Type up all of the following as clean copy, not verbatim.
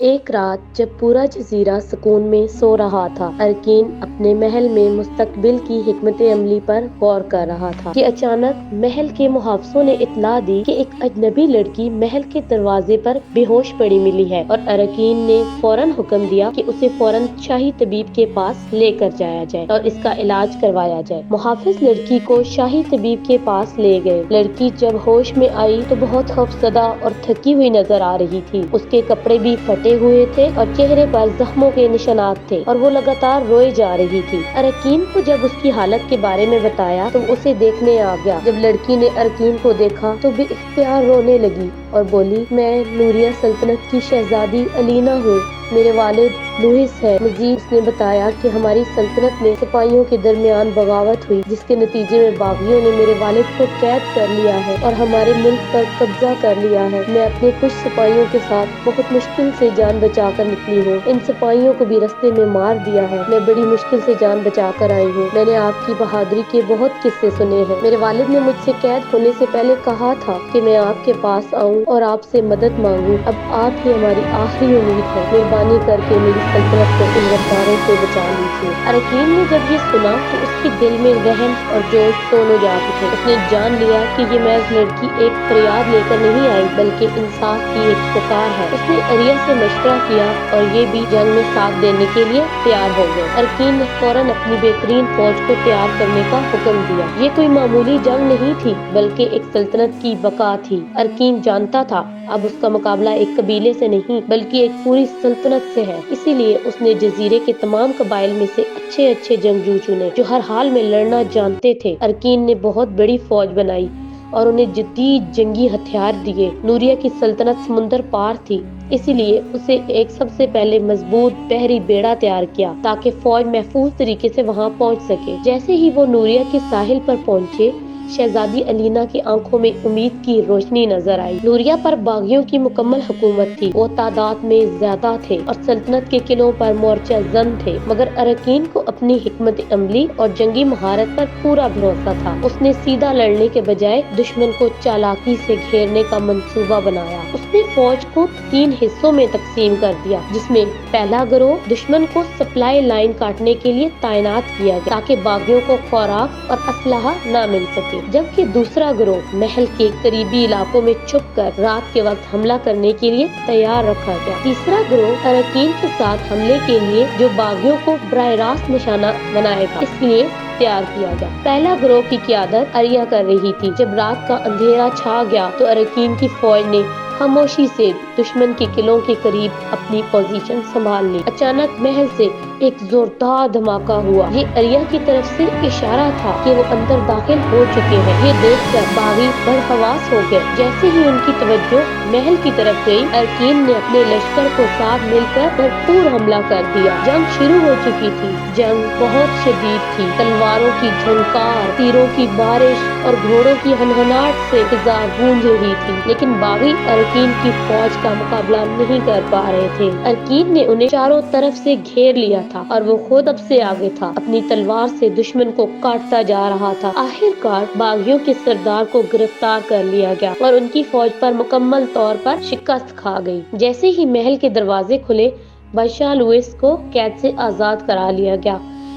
ایک رات جب پورا جزیرہ سکون میں سو رہا تھا، ارکین اپنے محل میں مستقبل کی حکمت عملی پر غور کر رہا تھا کہ اچانک محل کے محافظوں نے اطلاع دی کہ ایک اجنبی لڑکی محل کے دروازے پر بے ہوش پڑی ملی ہے، اور ارکین نے فوراً حکم دیا کہ اسے فوراً شاہی طبیب کے پاس لے کر جایا جائے اور اس کا علاج کروایا جائے۔ محافظ لڑکی کو شاہی طبیب کے پاس لے گئے۔ لڑکی جب ہوش میں آئی تو بہت خوفزدہ اور تھکی ہوئی نظر آ رہی تھی۔ اس کے کپڑے بھی پھٹے ہوئے تھے اور چہرے پر زخموں کے نشانات تھے، اور وہ لگاتار روئے جا رہی تھی۔ ارکین کو جب اس کی حالت کے بارے میں بتایا تو اسے دیکھنے آ گیا۔ جب لڑکی نے ارکین کو دیکھا تو بے اختیار رونے لگی اور بولی، میں نوریہ سلطنت کی شہزادی الینا ہوں، میرے والد لوئس ہے۔ مزید اس نے بتایا کہ ہماری سلطنت میں سپاہیوں کے درمیان بغاوت ہوئی، جس کے نتیجے میں باغیوں نے میرے والد کو قید کر لیا ہے اور ہمارے ملک پر قبضہ کر لیا ہے۔ میں اپنے کچھ سپاہیوں کے ساتھ بہت مشکل سے جان بچا کر نکلی ہوں۔ ان سپاہیوں کو بھی رستے میں مار دیا ہے۔ میں بڑی مشکل سے جان بچا کر آئی ہوں۔ میں نے آپ کی بہادری کے بہت قصے سنے ہیں۔ میرے والد نے مجھ سے قید ہونے سے پہلے کہا تھا کہ میں آپ کے پاس آؤں اور آپ سے مدد مانگوں۔ اب آپ ہی ہماری آخری امید ہے۔ مہربانی کر کے میری سلطنت کو ان غداروں سے بچا لیجیے۔ ارکین نے جب یہ سنا تو اس کے دل میں رحم اور جوش دونوں جاگ اٹھے۔ اس نے جان لیا کہ یہ محض لڑکی ایک فریاد لے کر نہیں آئی، بلکہ انصاف کی ایک پکار ہے۔ اس نے اریا سے مشورہ کیا اور یہ بھی جنگ میں ساتھ دینے کے لیے تیار ہو گئے۔ ارکین نے فوراً اپنی بہترین فوج کو تیار کرنے کا حکم دیا۔ یہ کوئی معمولی جنگ نہیں تھی، بلکہ ایک سلطنت کی بقا تھی۔ ارکین جانتا تھا اب اس کا مقابلہ ایک قبیلے سے نہیں بلکہ ایک پوری سلطنت سے ہے، اسی لیے اس نے جزیرے کے تمام قبائل میں سے اچھے جنگجو چنے جو ہر حال میں لڑنا جانتے تھے۔ ارکین نے بہت بڑی فوج بنائی اور انہیں جدید جنگی ہتھیار دیے۔ نوریہ کی سلطنت سمندر پار تھی، اسی لیے اسے ایک سب سے پہلے مضبوط بحری بیڑا تیار کیا تاکہ فوج محفوظ طریقے سے وہاں پہنچ سکے۔ جیسے ہی وہ نوریہ کے ساحل پر پہنچے، شہزادی الینا کی آنکھوں میں امید کی روشنی نظر آئی۔ نوریہ پر باغیوں کی مکمل حکومت تھی، وہ تعداد میں زیادہ تھے اور سلطنت کے قلعوں پر مورچہ زن تھے، مگر ارکین کو اپنی حکمت عملی اور جنگی مہارت پر پورا بھروسہ تھا۔ اس نے سیدھا لڑنے کے بجائے دشمن کو چالاکی سے گھیرنے کا منصوبہ بنایا۔ اس نے فوج کو 3 حصوں میں تقسیم کر دیا، جس میں پہلا گروہ دشمن کو سپلائی لائن کاٹنے کے لیے تعینات کیا گیا تاکہ باغیوں کو خوراک اور اسلحہ نہ مل سکے، جبکہ دوسرا گروہ محل کے قریبی علاقوں میں چھپ کر رات کے وقت حملہ کرنے کے لیے تیار رکھا گیا۔ تیسرا گروہ ارکین کے ساتھ حملے کے لیے جو باغیوں کو براہ راست نشانہ بنائے گا، اس لیے تیار کیا گیا۔ پہلا گروہ کی قیادت اریا کر رہی تھی۔ جب رات کا اندھیرا چھا گیا تو ارکین کی فوج نے خاموشی سے دشمن کے قلعوں کے قریب اپنی پوزیشن سنبھال لی۔ اچانک محل سے ایک زوردار دھماکہ ہوا۔ یہ اریا کی طرف سے اشارہ تھا کہ وہ اندر داخل ہو چکے ہیں۔ یہ دیکھ کر باغی برحواس ہو گئے۔ جیسے ہی ان کی توجہ محل کی طرف گئی، ارکین نے اپنے لشکر کو ساتھ مل کر بھرپور حملہ کر دیا۔ جنگ شروع ہو چکی تھی۔ جنگ بہت شدید تھی۔ تلواروں کی جھنکار، تیروں کی بارش اور گھوڑوں کی ہنہناہٹ سے فضا گونج رہی تھی، لیکن باغی ارکین کی فوج کا مقابلہ نہیں کر پا رہے تھے۔ ارکین نے انہیں چاروں طرف سے گھیر لیا تھا اور وہ خود سب سے آگے تھا، اپنی تلوار سے دشمن کو کاٹتا جا رہا تھا۔ آخر کار باغیوں کے سردار کو گرفتار کر لیا گیا اور ان کی فوج پر مکمل طور پر شکست کھا گئی۔ جیسے ہی محل کے دروازے کھلے، بادشاہ لوئس کو قید سے آزاد کرا لیا گیا۔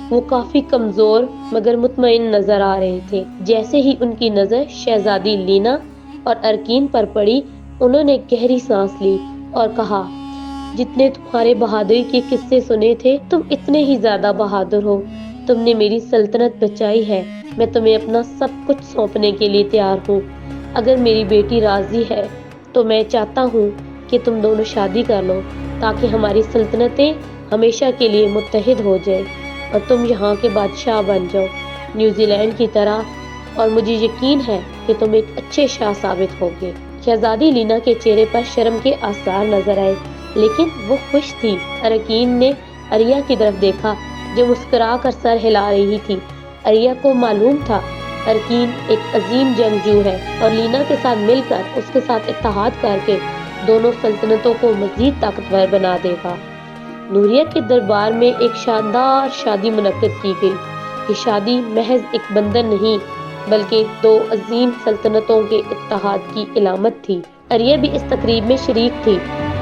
وہ کافی کمزور مگر مطمئن نظر آ رہے تھے۔ جیسے ہی ان کی نظر شہزادی لینا اور ارکین پر پڑی، انہوں نے گہری سانس لی اور کہا، جتنے تمہارے بہادری کے قصے سنے تھے، تم اتنے ہی زیادہ بہادر ہو۔ تم نے میری سلطنت بچائی ہے۔ میں تمہیں اپنا سب کچھ سونپنے کے لیے تیار ہوں۔ اگر میری بیٹی راضی ہے تو میں چاہتا ہوں کہ تم دونوں شادی کر لو تاکہ ہماری سلطنتیں ہمیشہ کے لیے متحد ہو جائیں اور تم یہاں کے بادشاہ بن جاؤ، نیوزی لینڈ کی طرح، اور مجھے یقین ہے کہ تم ایک اچھے شاہ ثابت ہوگے۔ شہزادی لینا کے چہرے پر شرم کے آثار نظر آئے، لیکن وہ خوش تھی۔ ارکین نے اریا کی طرف دیکھا جو مسکرا کر سر ہلا رہی تھی۔ اریا کو معلوم تھا ارکین ایک عظیم جنگجو ہے اور لینا کے ساتھ مل کر اس کے ساتھ اتحاد کر کے دونوں سلطنتوں کو مزید طاقتور بنا دے گا۔ نوریہ کے دربار میں ایک شاندار شادی منعقد کی گئی۔ یہ شادی محض ایک بندھن نہیں بلکہ 2 عظیم سلطنتوں کے اتحاد کی علامت تھی۔ اریا بھی اس تقریب میں شریک تھی۔